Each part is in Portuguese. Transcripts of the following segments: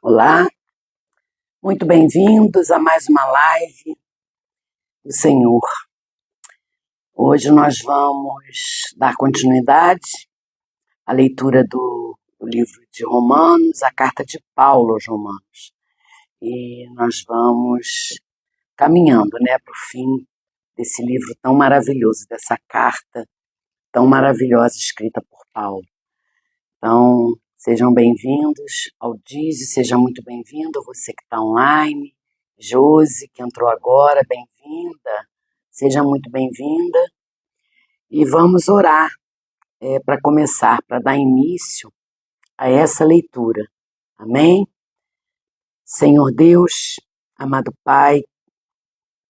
Olá, muito bem-vindos a mais uma live do Senhor. Hoje nós vamos dar continuidade à leitura do livro de Romanos, a carta de Paulo aos Romanos. E nós vamos caminhando, para o fim desse livro tão maravilhoso, dessa carta tão maravilhosa escrita por Paulo. Então, sejam bem-vindos ao Dize, seja muito bem-vindo, você que está online, Josi, que entrou agora, bem-vinda, seja muito bem-vinda. E vamos orar para começar, para dar início a essa leitura. Amém? Senhor Deus, amado Pai,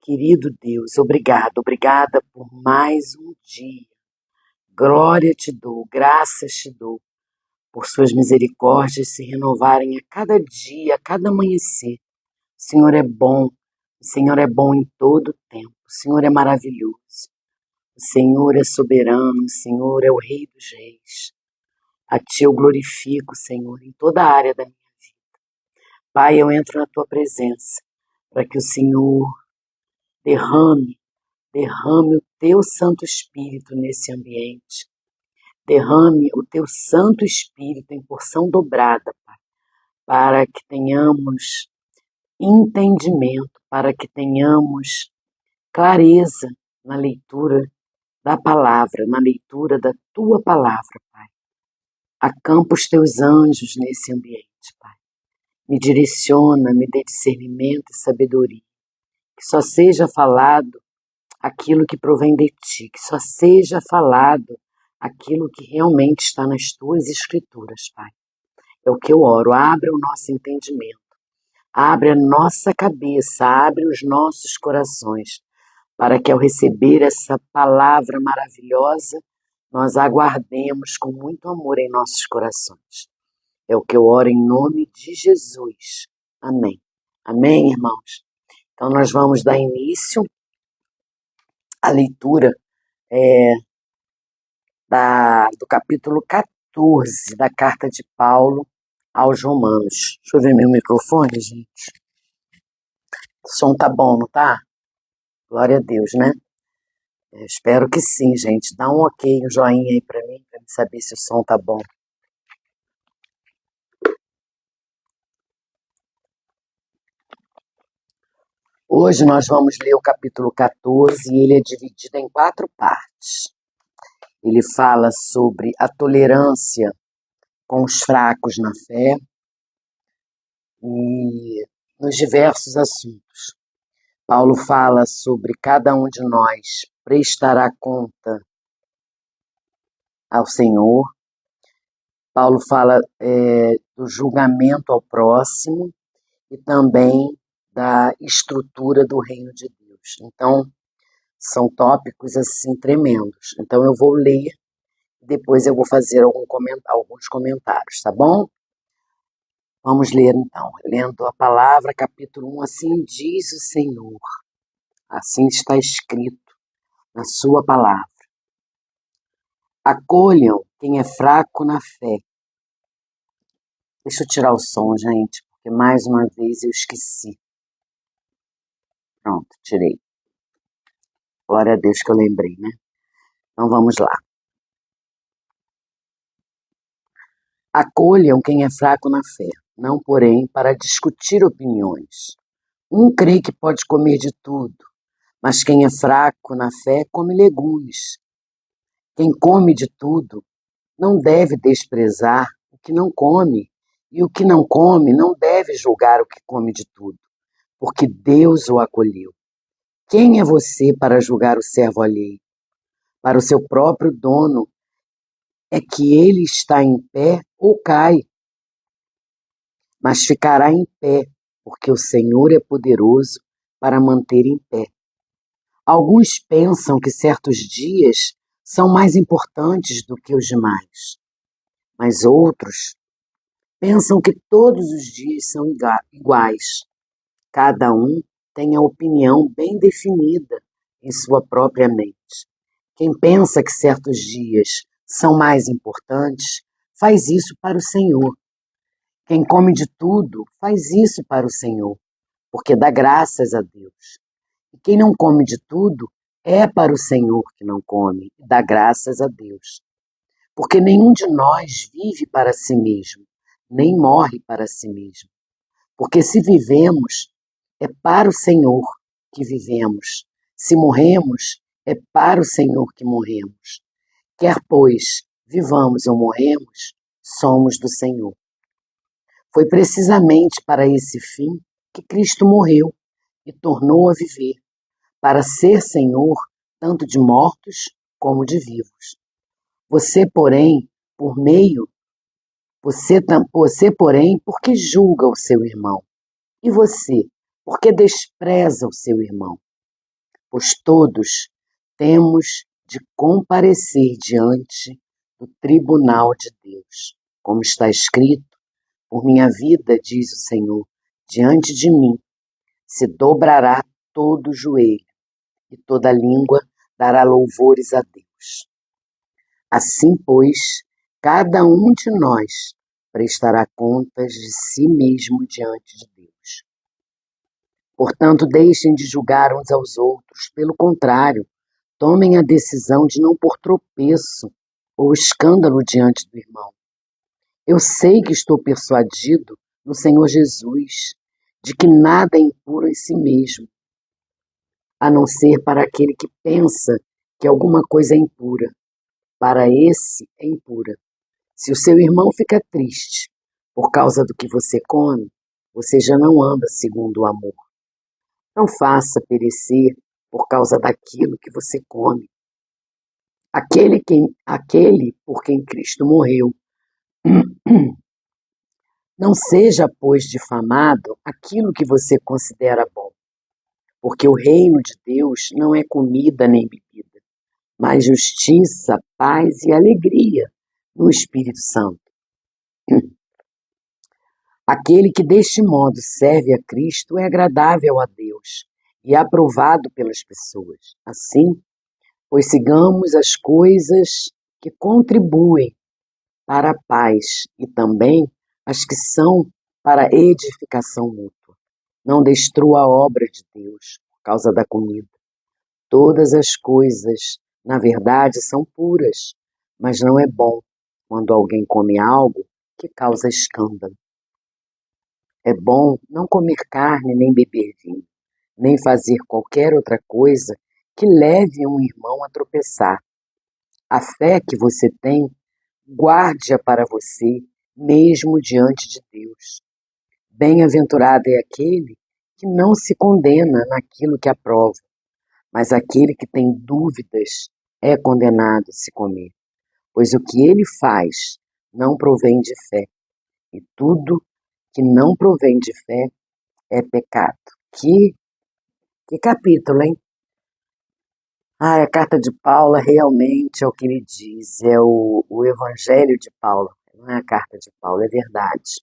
querido Deus, obrigada por mais um dia. Glória te dou, graças te dou, por suas misericórdias se renovarem a cada dia, a cada amanhecer. O Senhor é bom, o Senhor é bom em todo o tempo, o Senhor é maravilhoso, o Senhor é soberano, o Senhor é o Rei dos Reis. A Ti eu glorifico, Senhor, em toda a área da minha vida. Pai, eu entro na Tua presença para que o Senhor derrame o Teu Santo Espírito nesse ambiente. Derrame o Teu Santo Espírito em porção dobrada, Pai, para que tenhamos entendimento, para que tenhamos clareza na leitura da palavra, na leitura da Tua palavra, Pai. Acampa os Teus anjos nesse ambiente, Pai. Me direciona, me dê discernimento e sabedoria. Que só seja falado aquilo que provém de Ti, que só seja falado aquilo que realmente está nas Tuas Escrituras, Pai. É o que eu oro, abre o nosso entendimento, abre a nossa cabeça, abre os nossos corações, para que ao receber essa palavra maravilhosa, nós aguardemos com muito amor em nossos corações. É o que eu oro em nome de Jesus. Amém. Amém, irmãos? Então nós vamos dar início à leitura do capítulo 14 da carta de Paulo aos Romanos. Deixa eu ver meu microfone, gente. O som tá bom, não tá? Glória a Deus, né? Espero que sim, gente. Dá um ok, um joinha aí para mim saber se o som tá bom. Hoje nós vamos ler o capítulo 14 e ele é dividido em 4 partes. Ele fala sobre a tolerância com os fracos na fé e nos diversos assuntos. Paulo fala sobre cada um de nós prestará conta ao Senhor. Paulo fala do julgamento ao próximo e também da estrutura do reino de Deus. Então, são tópicos assim tremendos. Então, eu vou ler e depois eu vou fazer alguns comentários, tá bom? Vamos ler então, lendo a palavra, capítulo 1, assim diz o Senhor, assim está escrito na sua palavra. Acolham quem é fraco na fé. Deixa eu tirar o som, gente, porque mais uma vez eu esqueci. Pronto, tirei. Glória a Deus que eu lembrei, né? Então vamos lá. Acolham quem é fraco na fé, não, porém, para discutir opiniões. Um crê que pode comer de tudo, mas quem é fraco na fé come legumes. Quem come de tudo não deve desprezar o que não come, e o que não come não deve julgar o que come de tudo, porque Deus o acolheu. Quem é você para julgar o servo alheio? Para o seu próprio dono é que ele está em pé ou cai, mas ficará em pé, porque o Senhor é poderoso para manter em pé. Alguns pensam que certos dias são mais importantes do que os demais, mas outros pensam que todos os dias são iguais. Cada um tem a opinião bem definida em sua própria mente. Quem pensa que certos dias são mais importantes, faz isso para o Senhor. Quem come de tudo faz isso para o Senhor, porque dá graças a Deus. E quem não come de tudo é para o Senhor que não come, e dá graças a Deus. Porque nenhum de nós vive para si mesmo, nem morre para si mesmo. Porque se vivemos, é para o Senhor que vivemos. Se morremos, é para o Senhor que morremos. Quer, pois, vivamos ou morremos, somos do Senhor. Foi precisamente para esse fim que Cristo morreu e tornou a viver, para ser Senhor tanto de mortos como de vivos. Você, porém, porque julga o seu irmão? E você, porque despreza o seu irmão? Pois todos temos de comparecer diante do tribunal de Deus. Como está escrito, por minha vida, diz o Senhor, diante de mim se dobrará todo o joelho e toda língua dará louvores a Deus. Assim, pois, cada um de nós prestará contas de si mesmo diante de Deus. Portanto, deixem de julgar uns aos outros. Pelo contrário, tomem a decisão de não pôr tropeço ou escândalo diante do irmão. Eu sei que estou persuadido no Senhor Jesus de que nada é impuro em si mesmo, a não ser para aquele que pensa que alguma coisa é impura. Para esse é impura. Se o seu irmão fica triste por causa do que você come, você já não anda segundo o amor. Não faça perecer por causa daquilo que você come. Aquele por quem Cristo morreu. Não seja, pois, difamado aquilo que você considera bom, porque o reino de Deus não é comida nem bebida, mas justiça, paz e alegria no Espírito Santo. Aquele que deste modo serve a Cristo é agradável a Deus e aprovado pelas pessoas. Assim, pois sigamos as coisas que contribuem para a paz e também as que são para a edificação mútua. Não destrua a obra de Deus por causa da comida. Todas as coisas, na verdade, são puras, mas não é bom quando alguém come algo que causa escândalo. É bom não comer carne, nem beber vinho, nem fazer qualquer outra coisa que leve um irmão a tropeçar. A fé que você tem, guarde-a para você, mesmo diante de Deus. Bem-aventurado é aquele que não se condena naquilo que aprova, mas aquele que tem dúvidas é condenado se comer, pois o que ele faz não provém de fé, e tudo que não provém de fé é pecado. Que capítulo, hein? A carta de Paulo realmente é o que ele diz, é o Evangelho de Paulo, não é a carta de Paulo, é verdade.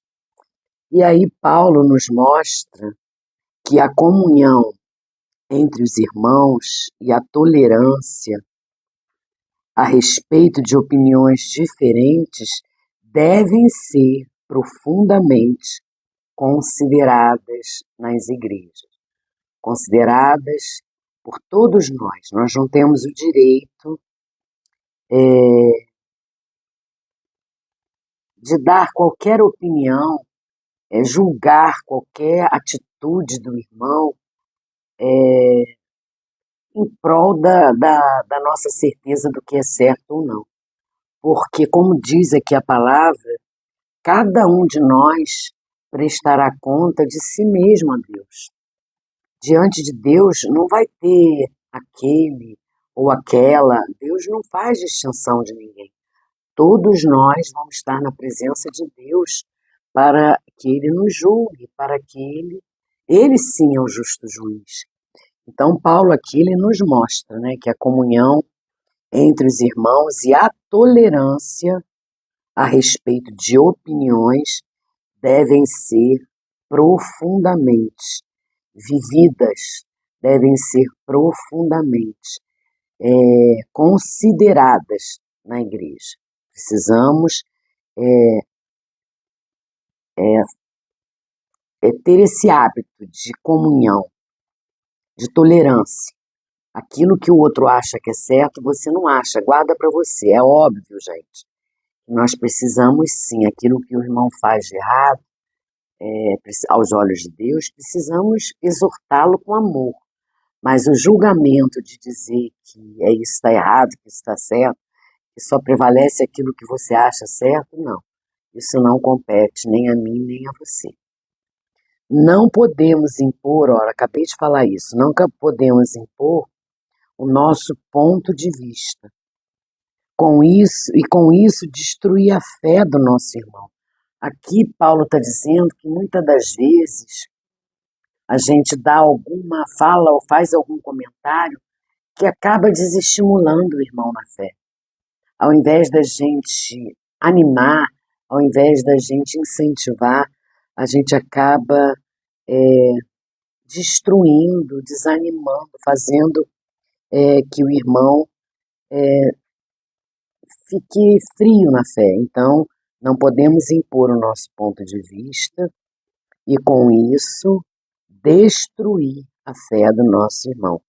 E aí Paulo nos mostra que a comunhão entre os irmãos e a tolerância a respeito de opiniões diferentes devem ser profundamente consideradas nas igrejas, consideradas por todos nós. Nós não temos o direito de dar qualquer opinião, julgar qualquer atitude do irmão em prol da nossa certeza do que é certo ou não. Porque, como diz aqui a palavra, cada um de nós prestará conta de si mesmo a Deus. Diante de Deus não vai ter aquele ou aquela. Deus não faz distinção de ninguém. Todos nós vamos estar na presença de Deus para que Ele nos julgue, para que Ele sim é o justo juiz. Então Paulo aqui ele nos mostra, né, que a comunhão entre os irmãos e a tolerância a respeito de opiniões devem ser profundamente vividas, devem ser profundamente consideradas na igreja. Precisamos é ter esse hábito de comunhão, de tolerância. Aquilo que o outro acha que é certo, você não acha, guarda para você. É óbvio, gente. Nós precisamos sim, aquilo que o irmão faz de errado, aos olhos de Deus, precisamos exortá-lo com amor. Mas o julgamento de dizer que isso está errado, que isso está certo, que só prevalece aquilo que você acha certo, não. Isso não compete nem a mim, nem a você. Não podemos impor, acabei de falar isso, não podemos impor o nosso ponto de vista. Com isso destruir a fé do nosso irmão. Aqui Paulo está dizendo que muitas das vezes a gente dá alguma fala ou faz algum comentário que acaba desestimulando o irmão na fé. Ao invés da gente animar, ao invés da gente incentivar, a gente acaba destruindo, desanimando, fazendo que o irmão fique frio na fé. Então, não podemos impor o nosso ponto de vista e, com isso, destruir a fé do nosso irmão.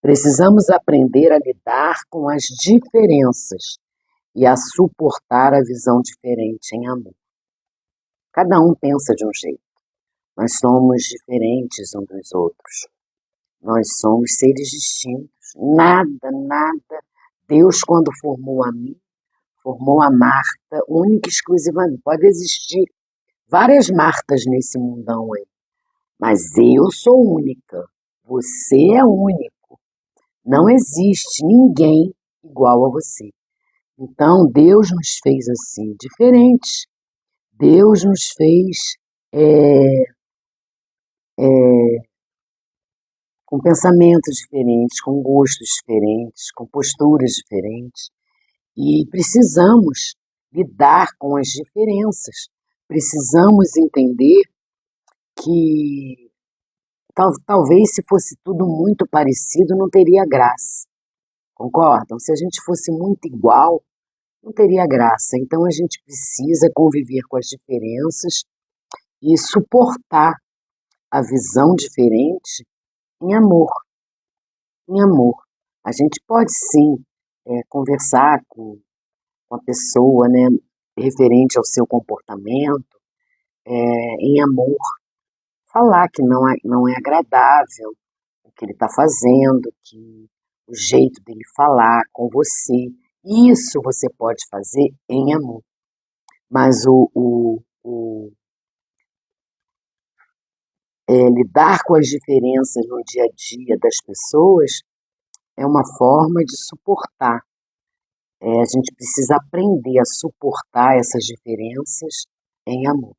Precisamos aprender a lidar com as diferenças e a suportar a visão diferente em amor. Cada um pensa de um jeito. Nós somos diferentes uns dos outros. Nós somos seres distintos. Nada. Deus, quando formou a mim, formou a Marta, única e exclusivamente. Pode existir várias Martas nesse mundão aí, mas eu sou única. Você é único. Não existe ninguém igual a você. Então, Deus nos fez assim, diferentes. Deus nos fez com pensamentos diferentes, com gostos diferentes, com posturas diferentes. E precisamos lidar com as diferenças. Precisamos entender que talvez se fosse tudo muito parecido não teria graça. Concordam? Se a gente fosse muito igual, não teria graça. Então a gente precisa conviver com as diferenças e suportar a visão diferente em amor. Em amor. A gente pode sim conversar com a pessoa, né, referente ao seu comportamento, em amor. Falar que não é agradável o que ele está fazendo, que o jeito dele falar com você, isso você pode fazer em amor. Mas lidar com as diferenças no dia a dia das pessoas é uma forma de suportar. A gente precisa aprender a suportar essas diferenças em amor.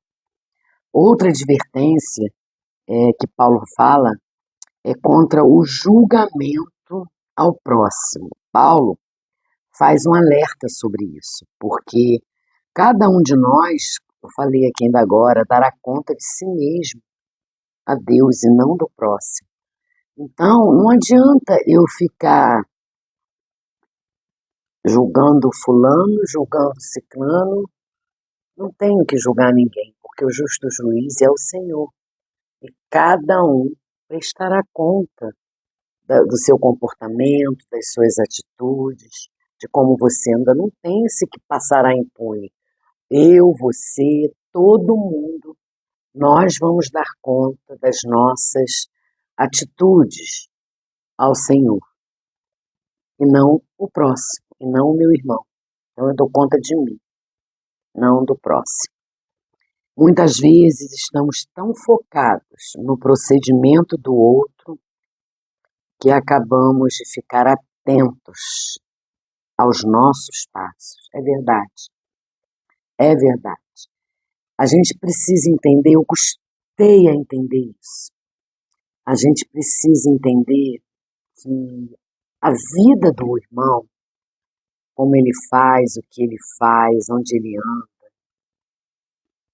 Outra advertência que Paulo fala é contra o julgamento ao próximo. Paulo faz um alerta sobre isso, porque cada um de nós, eu falei aqui ainda agora, dará conta de si mesmo a Deus e não do próximo. Então, não adianta eu ficar julgando fulano, julgando ciclano, não tenho que julgar ninguém, porque o justo juiz é o Senhor. E cada um prestará conta do seu comportamento, das suas atitudes, de como você anda. Não pense que passará impune. Eu, você, todo mundo, nós vamos dar conta das nossas atitudes ao Senhor. E não o próximo, e não o meu irmão. Então eu dou conta de mim, não do próximo. Muitas vezes estamos tão focados no procedimento do outro que acabamos de ficar atentos aos nossos passos. É verdade. É verdade. A gente precisa entender, eu custei a entender isso. A gente precisa entender que a vida do irmão, como ele faz, o que ele faz, onde ele anda,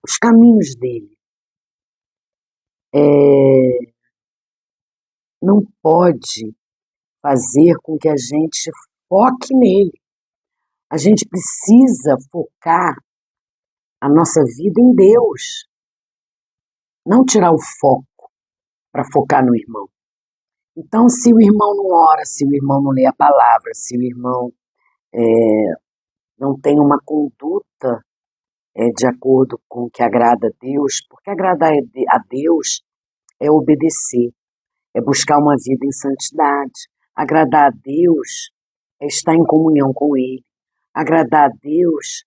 os caminhos dele, não pode fazer com que a gente foque nele. A gente precisa focar a nossa vida em Deus. não tirar o foco para focar no irmão. Então, se o irmão não ora, se o irmão não lê a palavra, se o irmão não tem uma conduta de acordo com o que agrada a Deus, porque agradar a Deus é obedecer, é buscar uma vida em santidade. Agradar a Deus é estar em comunhão com Ele. Agradar a Deus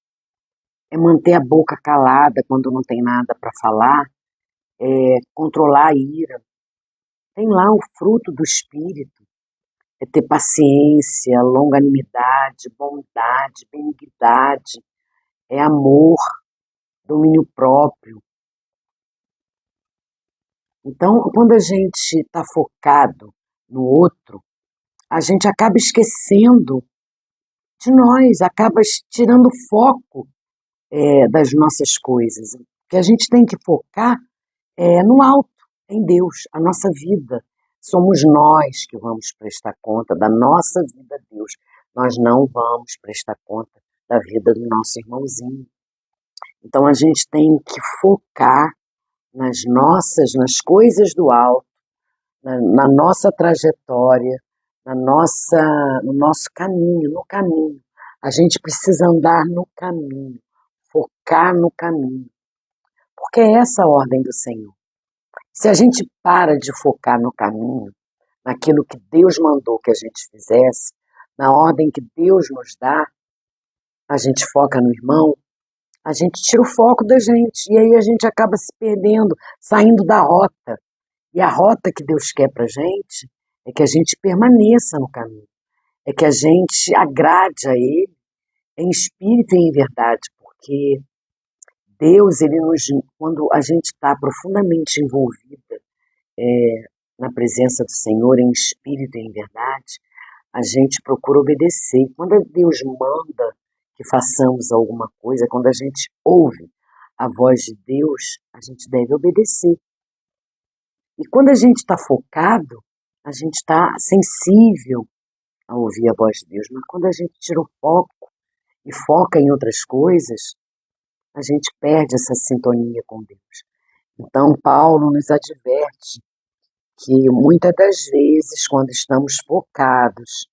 é manter a boca calada quando não tem nada para falar, é controlar a ira. Tem lá o fruto do Espírito, é ter paciência, longanimidade, bondade, benignidade, é amor, domínio próprio. Então, quando a gente está focado no outro, a gente acaba esquecendo de nós, acaba tirando o foco das nossas coisas. O que a gente tem que focar é no alto, em Deus, a nossa vida. Somos nós que vamos prestar conta da nossa vida a Deus. Nós não vamos prestar conta da vida do nosso irmãozinho. Então a gente tem que focar nas coisas do alto, na nossa trajetória, no nosso caminho, no caminho. A gente precisa andar no caminho, focar no caminho, porque é essa a ordem do Senhor. Se a gente para de focar no caminho, naquilo que Deus mandou que a gente fizesse, na ordem que Deus nos dá, a gente foca no irmão, a gente tira o foco da gente, e aí a gente acaba se perdendo, saindo da rota. E a rota que Deus quer pra gente é que a gente permaneça no caminho, é que a gente agrade a Ele em espírito e em verdade, porque Deus, quando a gente está profundamente envolvida na presença do Senhor em espírito e em verdade, a gente procura obedecer. E quando Deus manda que façamos alguma coisa, quando a gente ouve a voz de Deus, a gente deve obedecer. E quando a gente está focado, a gente está sensível a ouvir a voz de Deus. Mas quando a gente tira o foco e foca em outras coisas, a gente perde essa sintonia com Deus. Então, Paulo nos adverte que muitas das vezes, quando estamos focados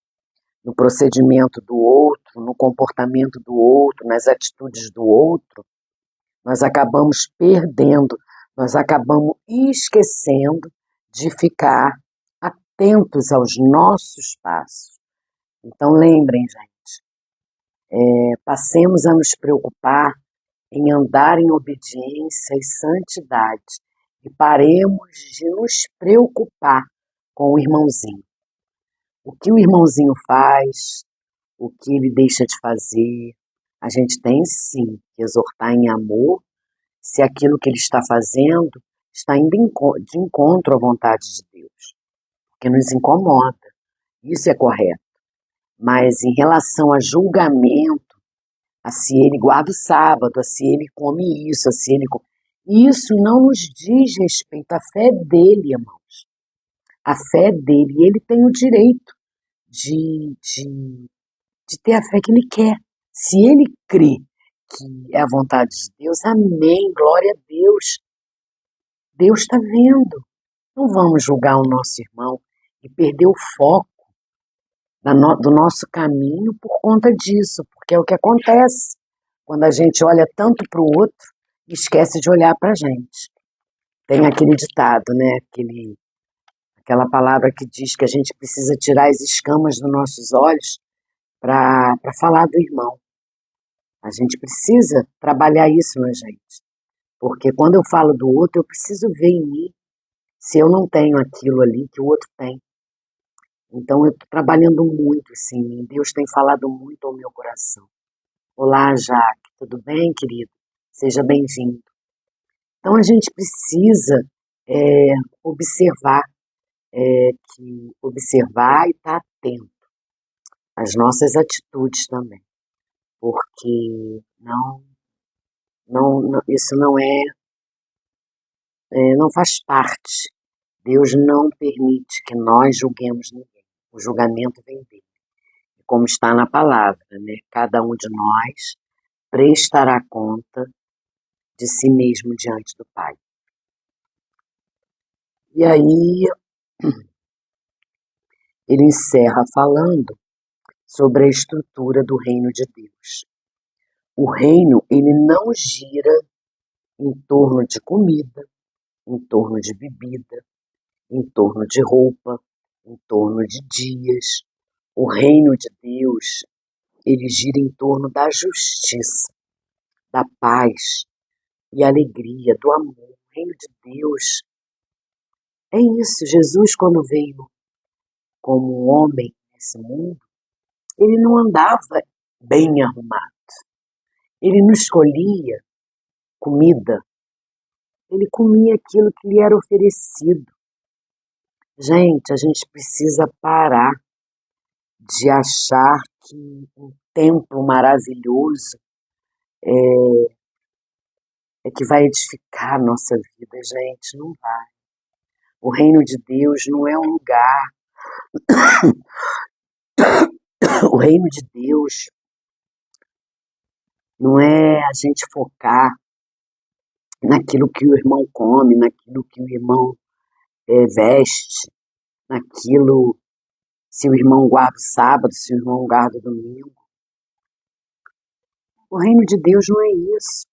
no procedimento do outro, no comportamento do outro, nas atitudes do outro, nós acabamos perdendo, nós acabamos esquecendo de ficar atentos aos nossos passos. Então lembrem, gente, passemos a nos preocupar em andar em obediência e santidade e paremos de nos preocupar com o irmãozinho. O que o irmãozinho faz, o que ele deixa de fazer, a gente tem sim que exortar em amor se aquilo que ele está fazendo está indo de encontro à vontade de Deus, porque nos incomoda, isso é correto. Mas em relação a julgamento, a se ele guarda o sábado, a se ele come isso, a se ele come... Isso não nos diz respeito à fé dele, irmãos. A fé dele, e ele tem o direito de ter a fé que ele quer. Se ele crê que é a vontade de Deus, amém, glória a Deus. Deus está vendo. Não vamos julgar o nosso irmão e perder o foco do nosso caminho por conta disso, porque é o que acontece quando a gente olha tanto para o outro e esquece de olhar para a gente. Tem aquele ditado, né? Aquela palavra que diz que a gente precisa tirar as escamas dos nossos olhos para falar do irmão. A gente precisa trabalhar isso na gente, porque quando eu falo do outro, eu preciso ver em mim se eu não tenho aquilo ali que o outro tem. Então eu estou trabalhando muito, sim. Deus tem falado muito ao meu coração. Olá, Jaque, tudo bem, querido? Seja bem-vindo. Então a gente precisa observar, observar e estar atento às nossas atitudes também, porque isso não faz parte. Deus não permite que nós julguemos ninguém. O julgamento vem dele. Como está na palavra, né? Cada um de nós prestará conta de si mesmo diante do Pai. E aí ele encerra falando sobre a estrutura do reino de Deus. O reino, ele não gira em torno de comida, em torno de bebida, em torno de roupa, em torno de dias. O reino de Deus, ele gira em torno da justiça, da paz e alegria, do amor. O reino de Deus é isso. Jesus, quando veio como homem nesse mundo, ele não andava bem arrumado. Ele não escolhia comida. Ele comia aquilo que lhe era oferecido. Gente, a gente precisa parar de achar que um templo maravilhoso é que vai edificar a nossa vida, gente. Não vai. O reino de Deus não é um lugar. O reino de Deus não é a gente focar naquilo que o irmão come, naquilo que o irmão veste, naquilo, se o irmão guarda o sábado, se o irmão guarda o domingo. O reino de Deus não é isso.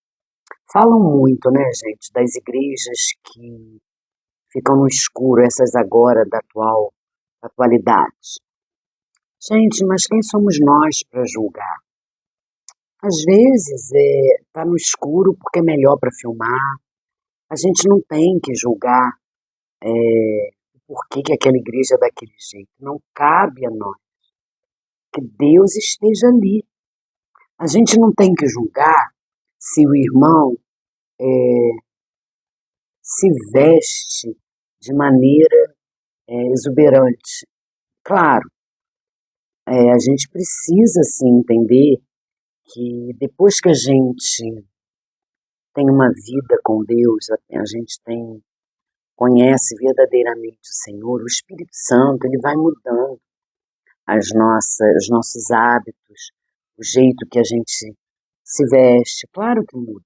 Falam muito, né, gente, das igrejas que ficam no escuro, essas agora da atualidade. Gente, mas quem somos nós para julgar? Às vezes tá no escuro porque é melhor para filmar. A gente não tem que julgar por que aquela igreja é daquele jeito. Não cabe a nós que Deus esteja ali. A gente não tem que julgar se o irmão se veste de maneira exuberante. Claro, a gente precisa sim entender que depois que a gente tem uma vida com Deus, a gente conhece verdadeiramente o Senhor, o Espírito Santo, ele vai mudando os nossos hábitos, o jeito que a gente se veste, claro que muda.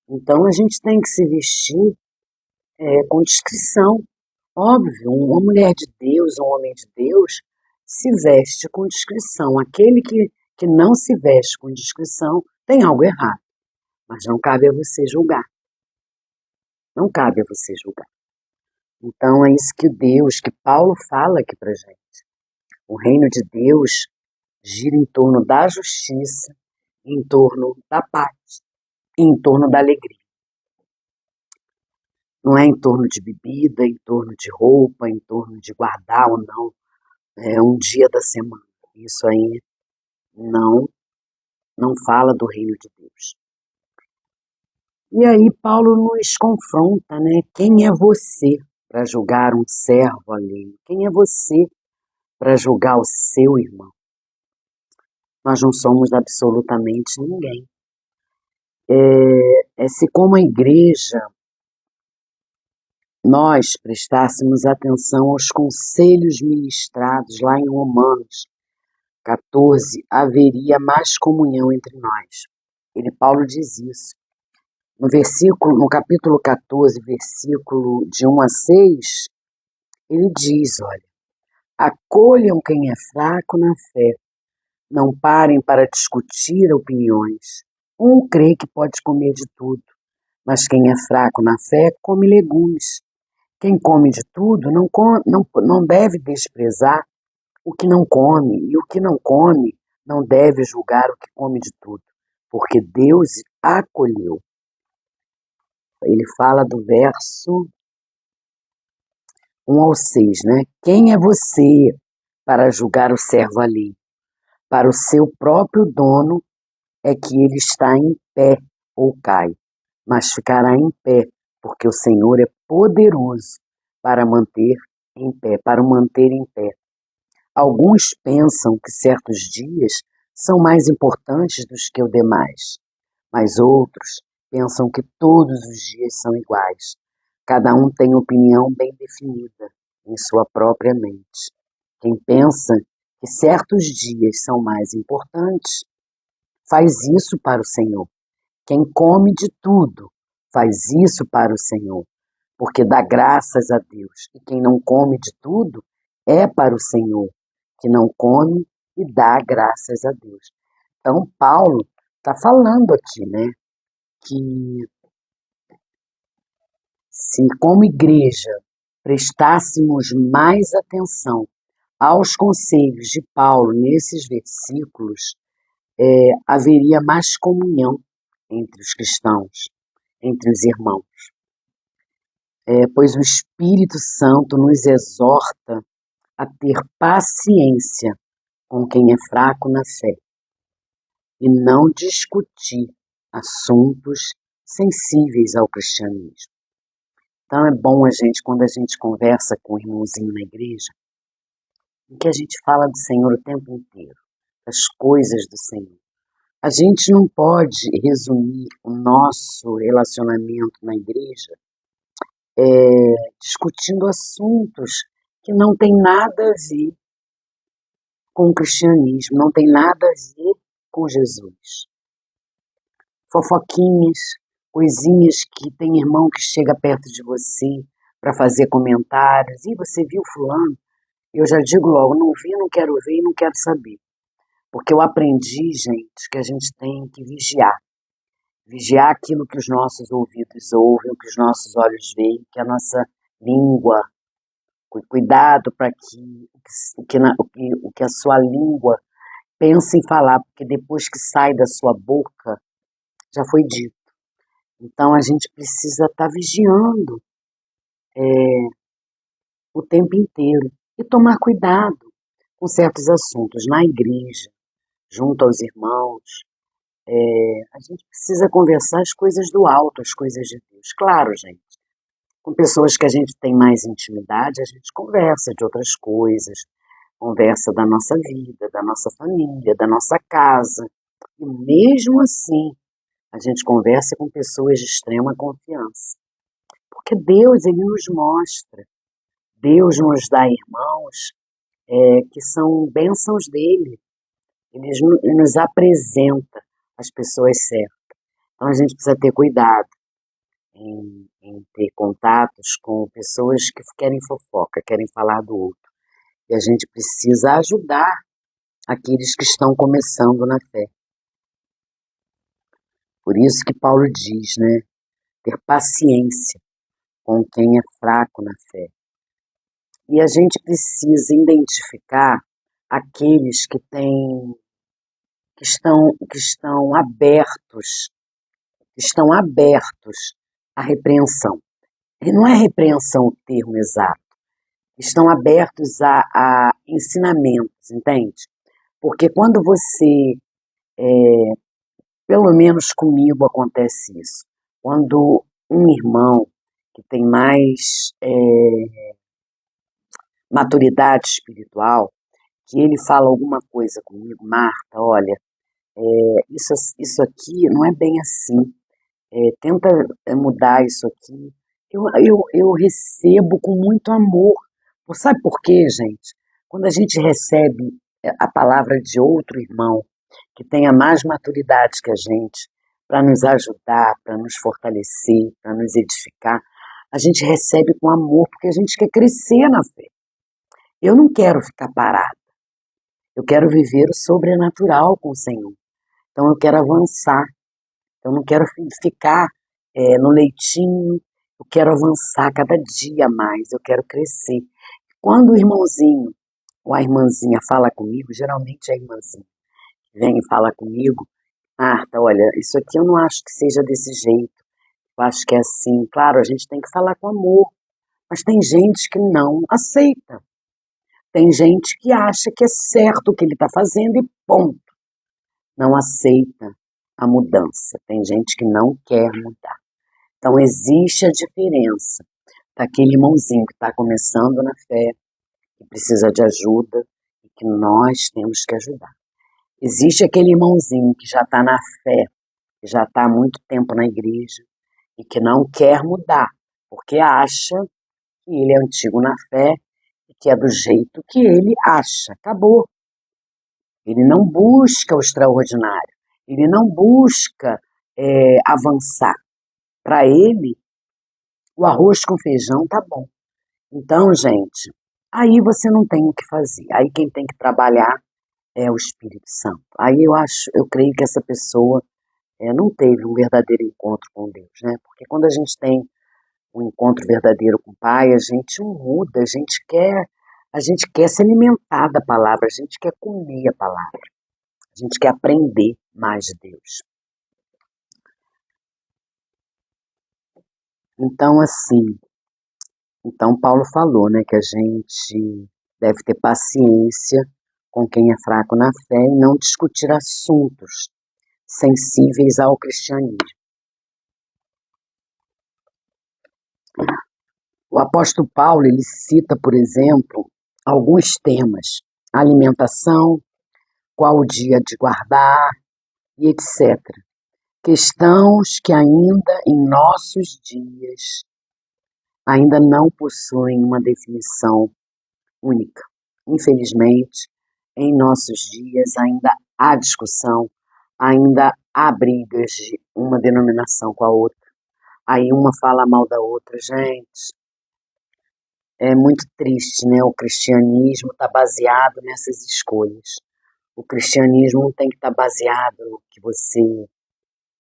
Então a gente tem que se vestir com discrição. Óbvio, uma mulher de Deus, um homem de Deus, se veste com discrição. Aquele que não se veste com discrição tem algo errado. Mas não cabe a você julgar. Não cabe a você julgar. Então é isso que Paulo fala aqui pra gente. O reino de Deus gira em torno da justiça, em torno da paz, em torno da alegria. Não é em torno de bebida, em torno de roupa, em torno de guardar ou não um dia da semana. Isso aí não fala do reino de Deus. E aí Paulo nos confronta, né? Quem é você para julgar um servo alheio? Quem é você para julgar o seu irmão? Nós não somos absolutamente ninguém. Se como a igreja nós prestássemos atenção aos conselhos ministrados lá em Romanos 14, haveria mais comunhão entre nós. Paulo diz isso. No capítulo 14, versículo de 1 a 6, ele diz, olha, acolham quem é fraco na fé, não parem para discutir opiniões. Um crê que pode comer de tudo, mas quem é fraco na fé come legumes. Quem come de tudo não deve desprezar o que não come, e o que não come não deve julgar o que come de tudo, porque Deus acolheu. Ele fala do verso 1 ao 6, né? Quem é você para julgar o servo alheio? Para o seu próprio dono é que ele está em pé ou cai, mas ficará em pé, porque o Senhor é poderoso para manter para o manter em pé. Alguns pensam que certos dias são mais importantes do que os demais, mas outros pensam que todos os dias são iguais. Cada um tem opinião bem definida em sua própria mente. Quem pensa que certos dias são mais importantes, faz isso para o Senhor. Quem come de tudo, faz isso para o Senhor, porque dá graças a Deus. E quem não come de tudo é para o Senhor, que não come e dá graças a Deus. Então, Paulo está falando aqui, né, que se como igreja prestássemos mais atenção aos conselhos de Paulo nesses versículos, haveria mais comunhão entre os cristãos, entre os irmãos. Pois o Espírito Santo nos exorta a ter paciência com quem é fraco na fé e não discutir assuntos sensíveis ao cristianismo. Então é bom quando a gente conversa com o irmãozinho na igreja, em que a gente fala do Senhor o tempo inteiro, das coisas do Senhor. A gente não pode resumir o nosso relacionamento na igreja discutindo assuntos que não tem nada a ver com o cristianismo, não tem nada a ver com Jesus. Fofoquinhas, coisinhas que tem irmão que chega perto de você para fazer comentários. E você viu fulano? Eu já digo logo, não vi, não quero ver e não quero saber. Porque eu aprendi, gente, que a gente tem que vigiar. Vigiar aquilo que os nossos ouvidos ouvem, o que os nossos olhos veem, que a nossa língua. Cuidado para o que a sua língua pensa em falar, porque depois que sai da sua boca, já foi dito. Então a gente precisa estar vigiando o tempo inteiro e tomar cuidado com certos assuntos na igreja, junto aos irmãos. A gente precisa conversar as coisas do alto, as coisas de Deus. Claro, gente, com pessoas que a gente tem mais intimidade, a gente conversa de outras coisas, conversa da nossa vida, da nossa família, da nossa casa. E mesmo assim, a gente conversa com pessoas de extrema confiança. Porque Deus, Ele nos mostra. Deus nos dá irmãos que são bênçãos dEle. Ele nos apresenta as pessoas certas. Então a gente precisa ter cuidado em ter contatos com pessoas que querem fofoca, querem falar do outro. E a gente precisa ajudar aqueles que estão começando na fé. Por isso que Paulo diz, né? Ter paciência com quem é fraco na fé. E a gente precisa identificar aqueles que estão abertos à repreensão. E não é repreensão o termo exato. Estão abertos a ensinamentos, entende? Porque quando você, pelo menos comigo acontece isso, quando um irmão que tem mais maturidade espiritual, que ele fala alguma coisa comigo, Marta, olha, isso aqui não é bem assim, tenta mudar isso aqui, eu recebo com muito amor. Sabe por quê, gente? Quando a gente recebe a palavra de outro irmão que tenha mais maturidade que a gente, para nos ajudar, para nos fortalecer, para nos edificar, a gente recebe com amor, porque a gente quer crescer na fé. Eu não quero ficar parada. Eu quero viver o sobrenatural com o Senhor. Então eu quero avançar. Eu não quero ficar no leitinho. Eu quero avançar cada dia mais. Eu quero crescer. Quando o irmãozinho ou a irmãzinha fala comigo, geralmente é a irmãzinha, vem e fala comigo, Marta, olha, isso aqui eu não acho que seja desse jeito. Eu acho que é assim. Claro, a gente tem que falar com amor. Mas tem gente que não aceita. Tem gente que acha que é certo o que ele está fazendo e ponto. Não aceita a mudança. Tem gente que não quer mudar. Então existe a diferença daquele irmãozinho que está começando na fé, que precisa de ajuda e que nós temos que ajudar. Existe aquele irmãozinho que já está na fé, que já está há muito tempo na igreja e que não quer mudar, porque acha que ele é antigo na fé e que é do jeito que ele acha. Acabou. Ele não busca o extraordinário. Ele não busca avançar. Para ele, O arroz com feijão tá bom. Então, gente, aí você não tem o que fazer. Aí quem tem que trabalhar é o Espírito Santo. Aí eu creio que essa pessoa não teve um verdadeiro encontro com Deus, né? Porque quando a gente tem um encontro verdadeiro com o Pai, a gente muda, a gente quer se alimentar da palavra, a gente quer comer a palavra, a gente quer aprender mais de Deus. Então, assim, Paulo falou, né, que a gente deve ter paciência com quem é fraco na fé e não discutir assuntos sensíveis ao cristianismo. O apóstolo Paulo, ele cita, por exemplo, alguns temas: alimentação, qual o dia de guardar e etc. Questões que ainda em nossos dias ainda não possuem uma definição única. Infelizmente, em nossos dias ainda há discussão, ainda há brigas de uma denominação com a outra. Aí uma fala mal da outra, gente. É muito triste, né? O cristianismo está baseado nessas escolhas. O cristianismo não tem que estar baseado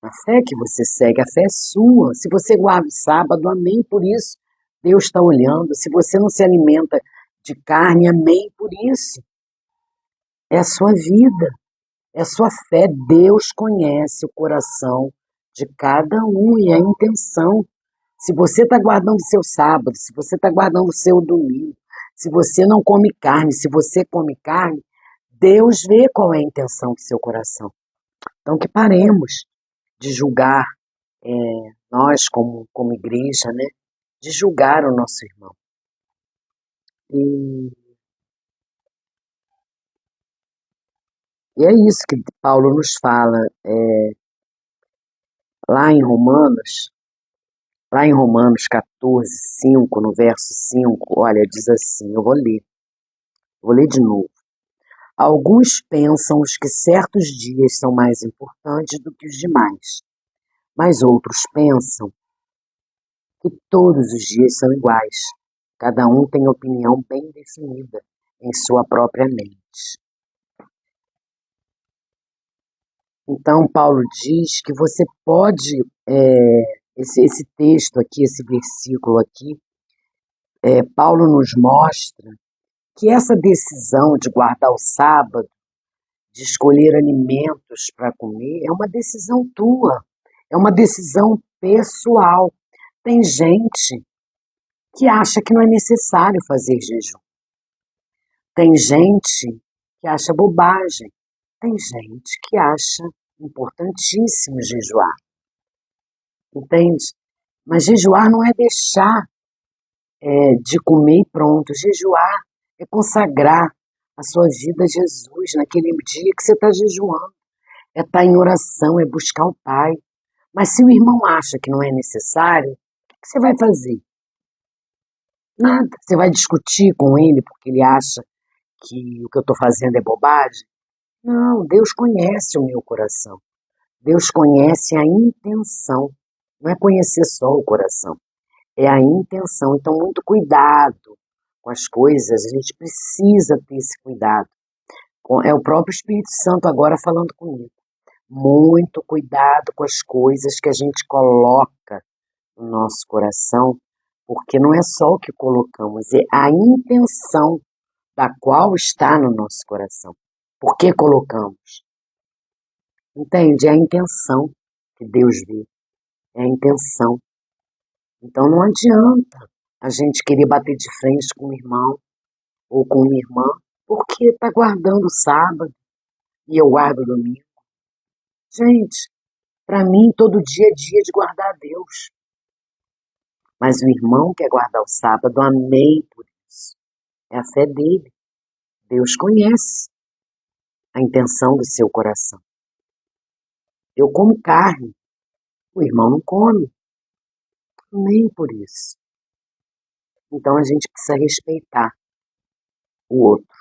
na fé que você segue. A fé é sua. Se você guarda o sábado, amém por isso. Deus está olhando. Se você não se alimenta de carne, amém por isso. É a sua vida, é a sua fé. Deus conhece o coração de cada um e a intenção. Se você está guardando o seu sábado, se você está guardando o seu domingo, se você não come carne, se você come carne, Deus vê qual é a intenção do seu coração. Então que paremos de julgar nós como igreja, né? De julgar o nosso irmão. E é isso que Paulo nos fala lá em Romanos, lá em Romanos 14, 5, no verso 5, olha, diz assim, eu vou ler de novo. Alguns pensam que certos dias são mais importantes do que os demais, mas outros pensam que todos os dias são iguais. Cada um tem opinião bem definida em sua própria mente. Então, Paulo diz que você pode, esse texto aqui, esse versículo aqui, Paulo nos mostra que essa decisão de guardar o sábado, de escolher alimentos para comer, é uma decisão tua, é uma decisão pessoal. Tem gente que acha que não é necessário fazer jejum. Tem gente que acha bobagem. Tem gente que acha importantíssimo jejuar. Entende? Mas jejuar não é deixar de comer e pronto. Jejuar é consagrar a sua vida a Jesus naquele dia que você está jejuando. É estar em oração, é buscar o Pai. Mas se o irmão acha que não é necessário, o que você vai fazer? Nada. Você vai discutir com ele porque ele acha que o que eu estou fazendo é bobagem? Não, Deus conhece o meu coração. Deus conhece a intenção. Não é conhecer só o coração, é a intenção. Então, muito cuidado com as coisas, a gente precisa ter esse cuidado. É o próprio Espírito Santo agora falando comigo. Muito cuidado com as coisas que a gente coloca no nosso coração, porque não é só o que colocamos, é a intenção da qual está no nosso coração. Por que colocamos? Entende? É a intenção que Deus vê. É a intenção. Então não adianta a gente querer bater de frente com um irmão ou com uma irmã, porque está guardando o sábado e eu guardo o domingo. Gente, para mim todo dia é dia de guardar a Deus. Mas o irmão quer guardar o sábado, amém por isso. É a fé dele. Deus conhece a intenção do seu coração. Eu como carne, o irmão não come. Nem por isso. Então a gente precisa respeitar o outro,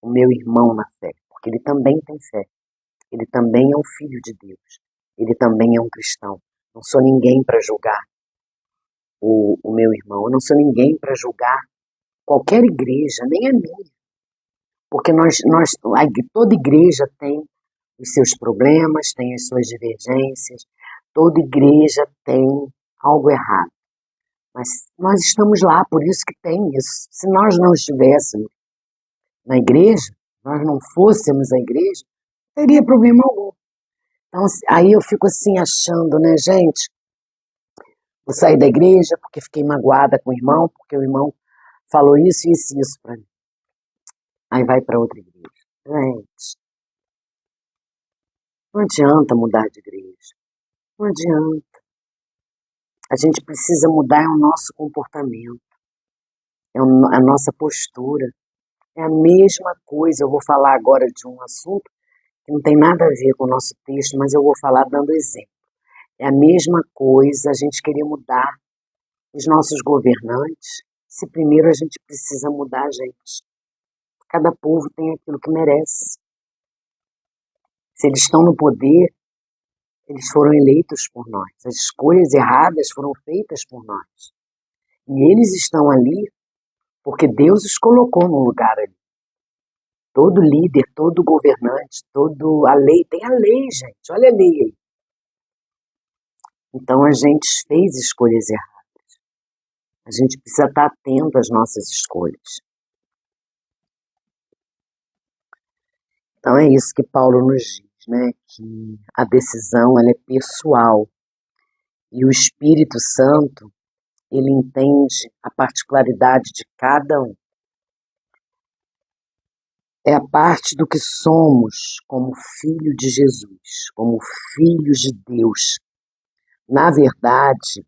o meu irmão na fé, porque ele também tem fé. Ele também é um filho de Deus. Ele também é um cristão. Não sou ninguém para julgar. o meu irmão. Eu não sou ninguém para julgar qualquer igreja, nem a minha. Porque toda igreja tem os seus problemas, tem as suas divergências, toda igreja tem algo errado. Mas nós estamos lá, por isso que tem isso. Se nós não estivéssemos na igreja, nós não fôssemos a igreja, não teria problema algum. Então, aí eu fico assim achando, né, gente, vou sair da igreja porque fiquei magoada com o irmão, porque o irmão falou isso, isso e isso para mim. Aí vai para outra igreja. Gente, não adianta mudar de igreja. Não adianta. A gente precisa mudar o nosso comportamento, a nossa postura. É a mesma coisa. Eu vou falar agora de um assunto que não tem nada a ver com o nosso texto, mas eu vou falar dando exemplo. É a mesma coisa a gente querer mudar os nossos governantes, se primeiro a gente precisa mudar a gente. Cada povo tem aquilo que merece. Se eles estão no poder, eles foram eleitos por nós. As escolhas erradas foram feitas por nós. E eles estão ali porque Deus os colocou no lugar ali. Todo líder, todo governante, a lei, tem a lei, gente, olha a lei aí. Então a gente fez escolhas erradas. A gente precisa estar atento às nossas escolhas. Então é isso que Paulo nos diz, né? Que a decisão ela é pessoal. E o Espírito Santo, ele entende a particularidade de cada um. É a parte do que somos como filho de Jesus, como filhos de Deus. Na verdade,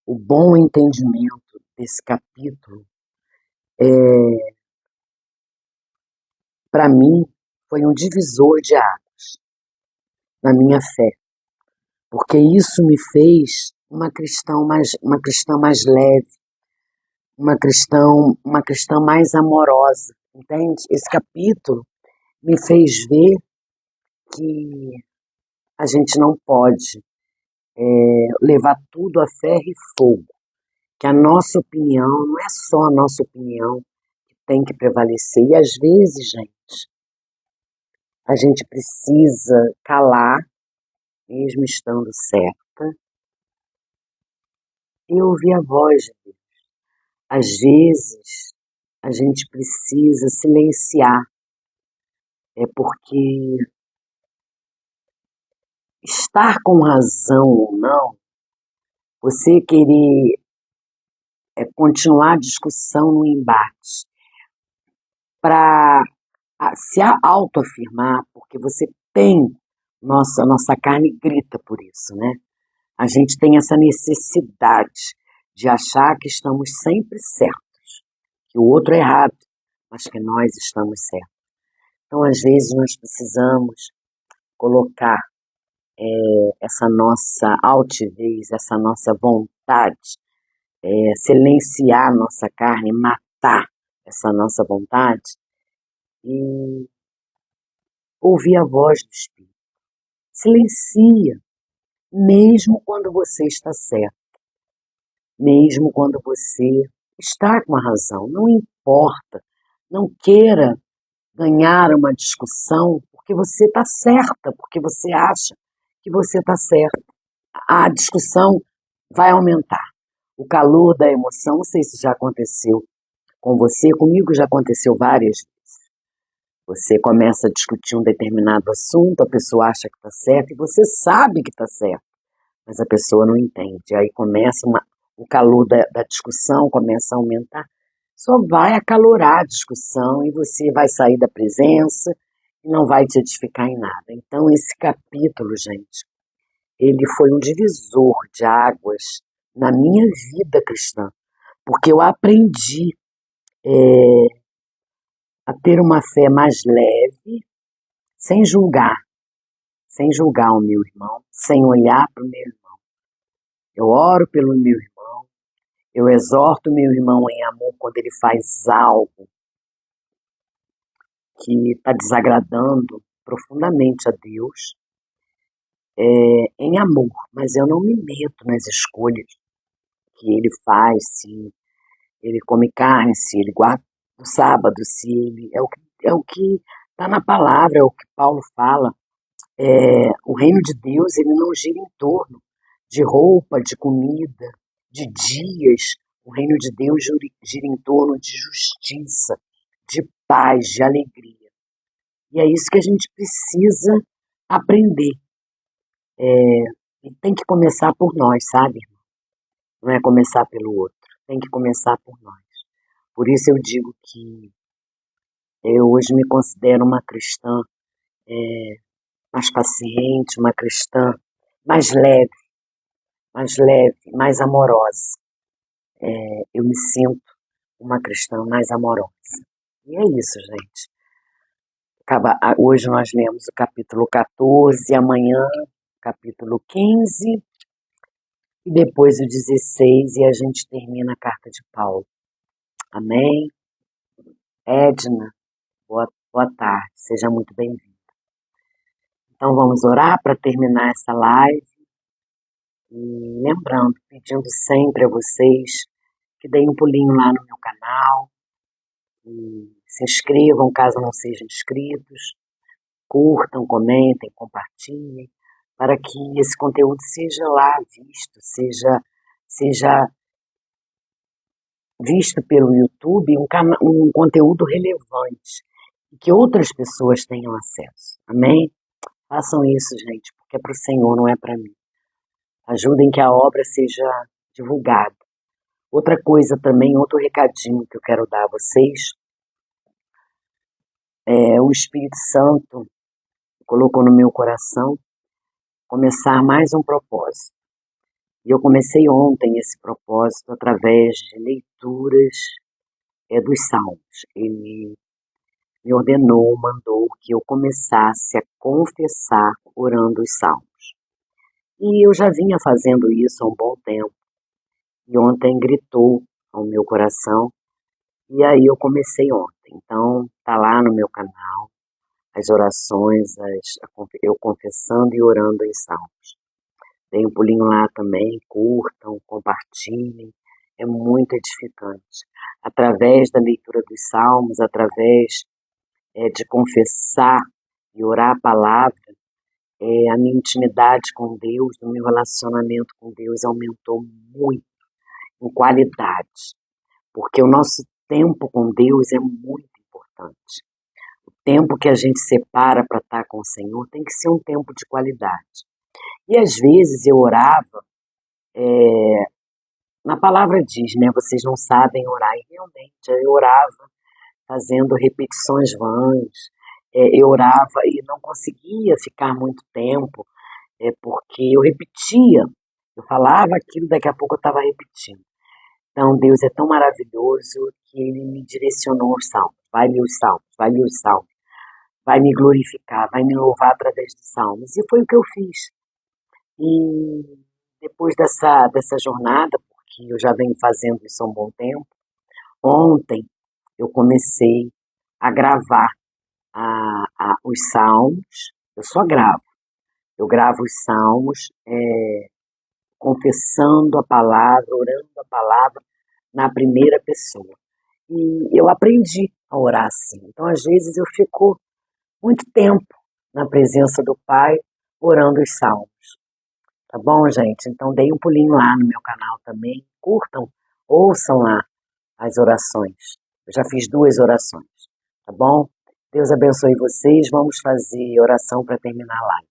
o bom entendimento desse capítulo, para mim, foi um divisor de águas na minha fé, porque isso me fez uma cristã mais leve, uma cristã mais amorosa, entende? Esse capítulo me fez ver que a gente não pode levar tudo a ferro e fogo, que a nossa opinião não é só a nossa opinião que tem que prevalecer. E às vezes, gente, a gente precisa calar, mesmo estando certa, e ouvir a voz de Deus. Às vezes, a gente precisa silenciar, porque estar com razão ou não, você querer continuar a discussão no embate para se autoafirmar, porque você tem, nossa carne grita por isso, né? A gente tem essa necessidade de achar que estamos sempre certos, que o outro é errado, mas que nós estamos certos. Então, às vezes, nós precisamos colocar essa nossa altivez, essa nossa vontade, silenciar nossa carne, matar essa nossa vontade e ouvir a voz do Espírito. Silencia, mesmo quando você está certo, mesmo quando você está com a razão. Não importa, não queira ganhar uma discussão porque você está certa, porque você acha que você está certa. A discussão vai aumentar. O calor da emoção, não sei se já aconteceu com você, comigo já aconteceu várias vezes. Você começa a discutir um determinado assunto, a pessoa acha que está certa e você sabe que está certo, mas a pessoa não entende. Aí começa o calor da discussão, começa a aumentar, só vai acalorar a discussão e você vai sair da presença e não vai te edificar em nada. Então esse capítulo, gente, ele foi um divisor de águas na minha vida cristã, porque eu aprendi a ter uma fé mais leve, sem julgar o meu irmão, sem olhar para o meu irmão. Eu oro pelo meu irmão, eu exorto o meu irmão em amor quando ele faz algo que está desagradando profundamente a Deus, em amor, mas eu não me meto nas escolhas que ele faz, se ele come carne, se ele guarda o sábado, se ele é o que está na palavra, é o que Paulo fala. O reino de Deus, ele não gira em torno de roupa, de comida, de dias. O reino de Deus gira em torno de justiça, de paz, de alegria. E é isso que a gente precisa aprender. E tem que começar por nós, sabe? Não é começar pelo outro, tem que começar por nós. Por isso eu digo que eu hoje me considero uma cristã mais paciente, uma cristã mais leve, mais amorosa. Eu me sinto uma cristã mais amorosa. E é isso, gente. Hoje nós lemos o capítulo 14, amanhã capítulo 15 e depois o 16 e a gente termina a carta de Paulo. Amém? Edna, boa tarde, seja muito bem-vinda. Então vamos orar para terminar essa live. E lembrando, pedindo sempre a vocês que deem um pulinho lá no meu canal, e se inscrevam caso não sejam inscritos, curtam, comentem, compartilhem, para que esse conteúdo seja lá visto, seja visto pelo YouTube, um conteúdo relevante, e que outras pessoas tenham acesso. Amém? Façam isso, gente, porque é para o Senhor, não é para mim. Ajudem que a obra seja divulgada. Outra coisa também, outro recadinho que eu quero dar a vocês, o Espírito Santo colocou no meu coração começar mais um propósito. E eu comecei ontem esse propósito através de leituras dos Salmos. Ele me ordenou, mandou que eu começasse a confessar orando os Salmos. E eu já vinha fazendo isso há um bom tempo. E ontem gritou ao meu coração. E aí eu comecei ontem. Então, tá lá no meu canal as orações, eu confessando e orando em Salmos. Deem um pulinho lá também, curtam, compartilhem. É muito edificante. Através da leitura dos Salmos, através de confessar e orar a palavra, a minha intimidade com Deus, o meu relacionamento com Deus aumentou muito em qualidade, porque o nosso tempo com Deus é muito importante. O tempo que a gente separa para estar com o Senhor tem que ser um tempo de qualidade. E às vezes eu orava, na palavra diz, né, vocês não sabem orar, e realmente eu orava fazendo repetições vãs, eu orava e não conseguia ficar muito tempo, porque eu repetia, eu falava aquilo, daqui a pouco eu estava repetindo. Então Deus é tão maravilhoso que Ele me direcionou aos salmos, vai ler os salmos, vai ler os salmos, vai me glorificar, vai me louvar através dos salmos, e foi o que eu fiz. E depois dessa jornada, porque eu já venho fazendo isso há um bom tempo, ontem eu comecei a gravar os salmos, eu só gravo. Eu gravo os salmos confessando a palavra, orando a palavra na primeira pessoa. E eu aprendi a orar assim. Então, às vezes, eu fico muito tempo na presença do Pai orando os salmos. Tá bom, gente? Então, deem um pulinho lá no meu canal também. Curtam, ouçam lá as orações. Eu já fiz 2 orações. Tá bom? Deus abençoe vocês. Vamos fazer oração para terminar a live.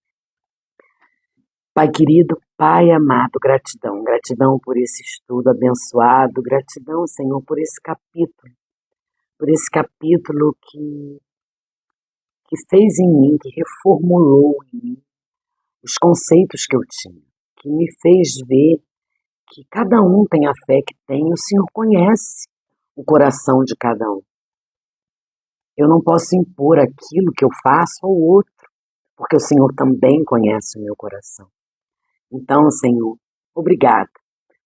Pai querido, Pai amado, gratidão. Gratidão por esse estudo abençoado. Gratidão, Senhor, por esse capítulo. Por esse capítulo que fez em mim, que reformulou em mim os conceitos que eu tinha. Que me fez ver que cada um tem a fé que tem. O Senhor conhece o coração de cada um. Eu não posso impor aquilo que eu faço ao outro, porque o Senhor também conhece o meu coração. Então, Senhor, obrigada.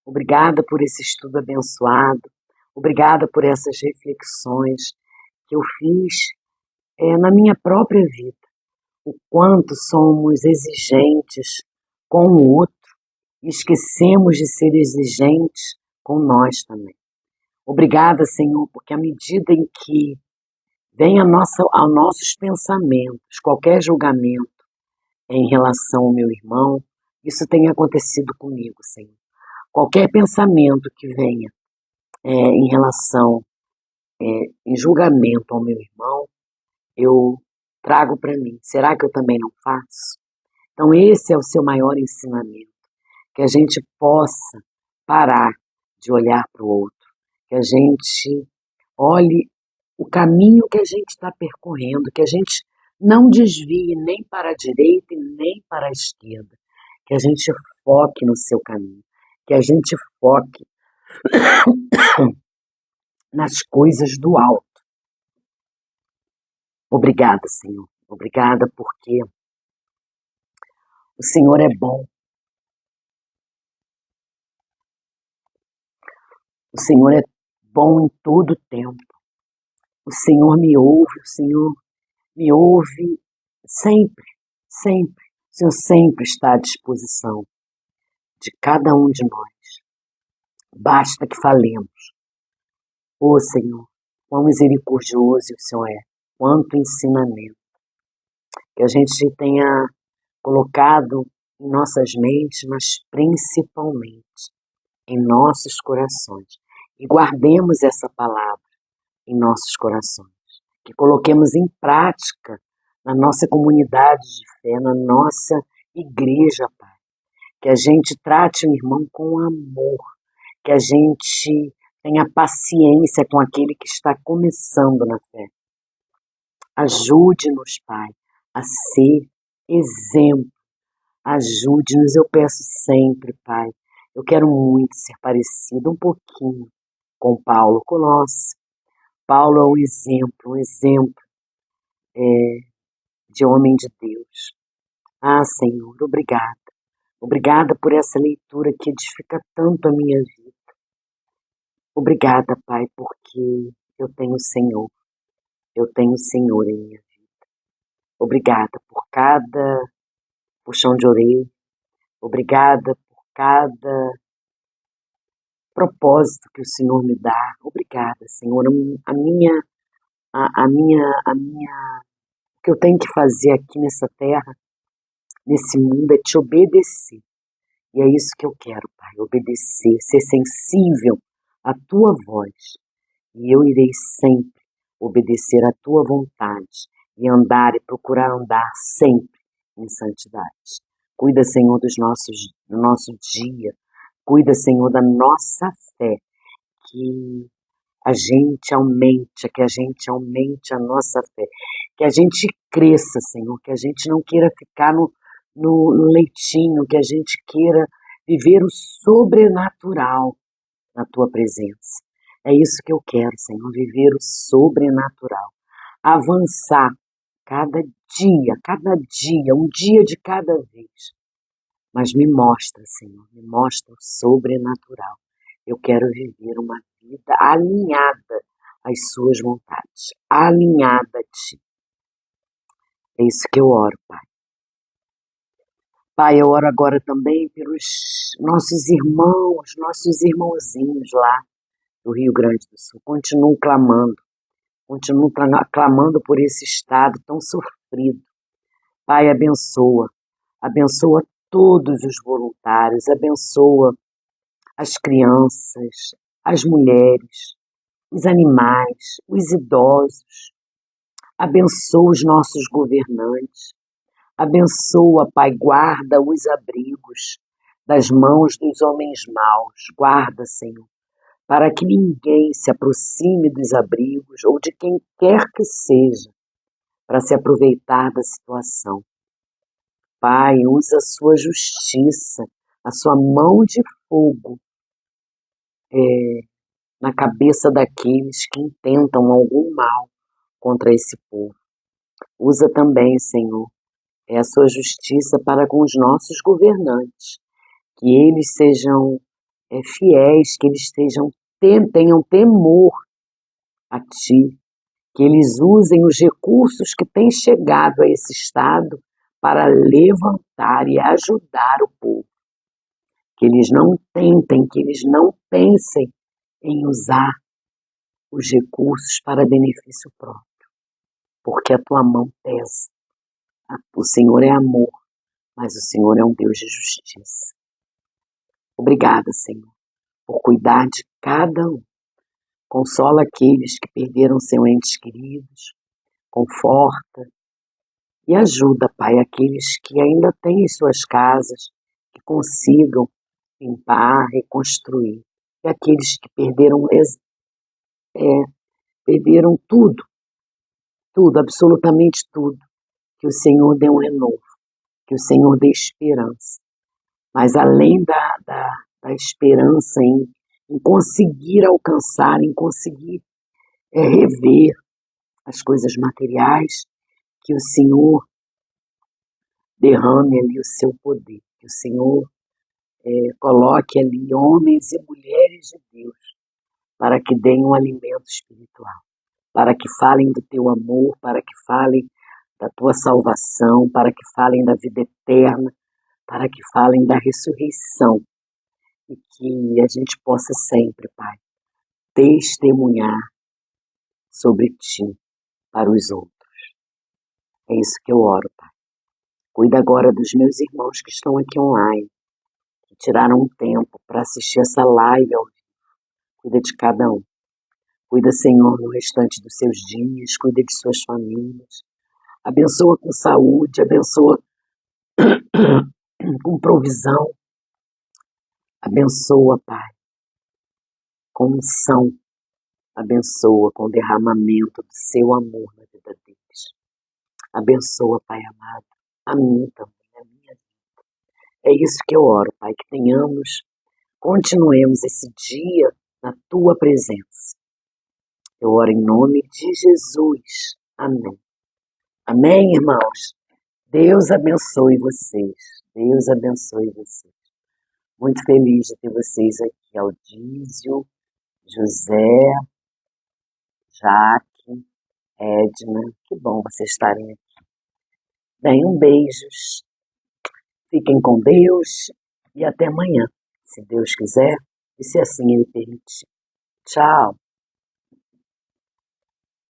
Obrigada por esse estudo abençoado. Obrigada por essas reflexões que eu fiz na minha própria vida. O quanto somos exigentes com o outro e esquecemos de ser exigentes com nós também. Obrigada, Senhor, porque à medida em que vem aos nossos pensamentos qualquer julgamento em relação ao meu irmão, isso tem acontecido comigo, Senhor. Qualquer pensamento que venha em relação, em julgamento ao meu irmão, eu trago para mim. Será que eu também não faço? Então esse é o seu maior ensinamento, que a gente possa parar de olhar para o outro, que a gente olhe o caminho que a gente está percorrendo, que a gente não desvie nem para a direita e nem para a esquerda, que a gente foque no seu caminho, que a gente foque nas coisas do alto. Obrigada, Senhor. Obrigada porque o Senhor é bom. O Senhor é bom em todo o tempo. O Senhor me ouve, o Senhor me ouve sempre, sempre. O Senhor sempre está à disposição de cada um de nós. Basta que falemos. Ô Senhor, quão misericordioso o Senhor é, quanto ensinamento. Que a gente tenha colocado em nossas mentes, mas principalmente em nossos corações. E guardemos essa palavra em nossos corações. Que coloquemos em prática na nossa comunidade de fé, na nossa igreja, Pai. Que a gente trate o irmão com amor. Que a gente tenha paciência com aquele que está começando na fé. Ajude-nos, Pai, a ser exemplo. Ajude-nos, eu peço sempre, Pai. Eu quero muito ser parecido um pouquinho com Paulo, com nós. Paulo é um exemplo de homem de Deus. Ah, Senhor, obrigada. Obrigada por essa leitura que edifica tanto a minha vida. Obrigada, Pai, porque eu tenho o Senhor. Eu tenho o Senhor em minha vida. Obrigada por cada puxão de orelha. Obrigada por cada propósito que o Senhor me dá. Obrigada, Senhor. O que eu tenho que fazer aqui nessa terra, nesse mundo, é te obedecer. E é isso que eu quero, Pai, obedecer, ser sensível à tua voz. E eu irei sempre obedecer à tua vontade e andar e procurar andar sempre em santidade. Cuida, Senhor, do nosso dia. Cuida, Senhor, da nossa fé. Que a gente aumente a nossa fé. Que a gente cresça, Senhor. Que a gente não queira ficar no leitinho. Que a gente queira viver o sobrenatural na tua presença. É isso que eu quero, Senhor, viver o sobrenatural. Avançar cada dia, um dia de cada vez. Mas me mostra, Senhor, me mostra o sobrenatural. Eu quero viver uma vida alinhada às suas vontades, alinhada a ti. É isso que eu oro, Pai. Pai, eu oro agora também pelos nossos irmãos, nossos irmãozinhos lá do Rio Grande do Sul. Continuo clamando por esse estado tão sofrido. Pai, abençoa todos os voluntários, abençoa as crianças, as mulheres, os animais, os idosos. Abençoa os nossos governantes. Abençoa, Pai, guarda os abrigos das mãos dos homens maus. Guarda, Senhor, para que ninguém se aproxime dos abrigos ou de quem quer que seja para se aproveitar da situação. Pai, usa a sua justiça, a sua mão de fogo na cabeça daqueles que intentam algum mal contra esse povo. Usa também, Senhor, a sua justiça para com os nossos governantes, que eles sejam fiéis, que eles tenham temor a Ti, que eles usem os recursos que têm chegado a esse Estado para levantar e ajudar o povo. que eles não tentem, que eles não pensem em usar os recursos para benefício próprio, porque a tua mão pesa. O Senhor é amor, mas o Senhor é um Deus de justiça. Obrigada, Senhor, por cuidar de cada um. Consola aqueles que perderam seus entes queridos, conforta e ajuda, Pai, aqueles que ainda têm suas casas, que consigam limpar, reconstruir. E aqueles que perderam tudo, absolutamente tudo, que o Senhor dê um renovo, que o Senhor dê esperança. Mas além da esperança em conseguir alcançar, em conseguir rever as coisas materiais, que o Senhor derrame ali o seu poder, que o Senhor coloque ali homens e mulheres de Deus para que deem um alimento espiritual, para que falem do teu amor, para que falem da tua salvação, para que falem da vida eterna, para que falem da ressurreição e que a gente possa sempre, Pai, testemunhar sobre ti para os outros. É isso que eu oro, Pai. Cuida agora dos meus irmãos que estão aqui online, que tiraram um tempo para assistir essa live. Cuida de cada um. Cuida, Senhor, no restante dos seus dias, cuida de suas famílias. Abençoa com saúde, abençoa com provisão. Abençoa, Pai, com unção. Abençoa com o derramamento do seu amor na vida deles. Abençoa, Pai amado, a mim também, a minha vida. É isso que eu oro, Pai, que continuemos esse dia na Tua presença. Eu oro em nome de Jesus. Amém. Amém, irmãos? Deus abençoe vocês. Deus abençoe vocês. Muito feliz de ter vocês aqui. Aldísio, José, Jaque, Edna. Que bom vocês estarem aqui. Bem, beijos. Fiquem com Deus e até amanhã, se Deus quiser e se assim Ele permitir. Tchau.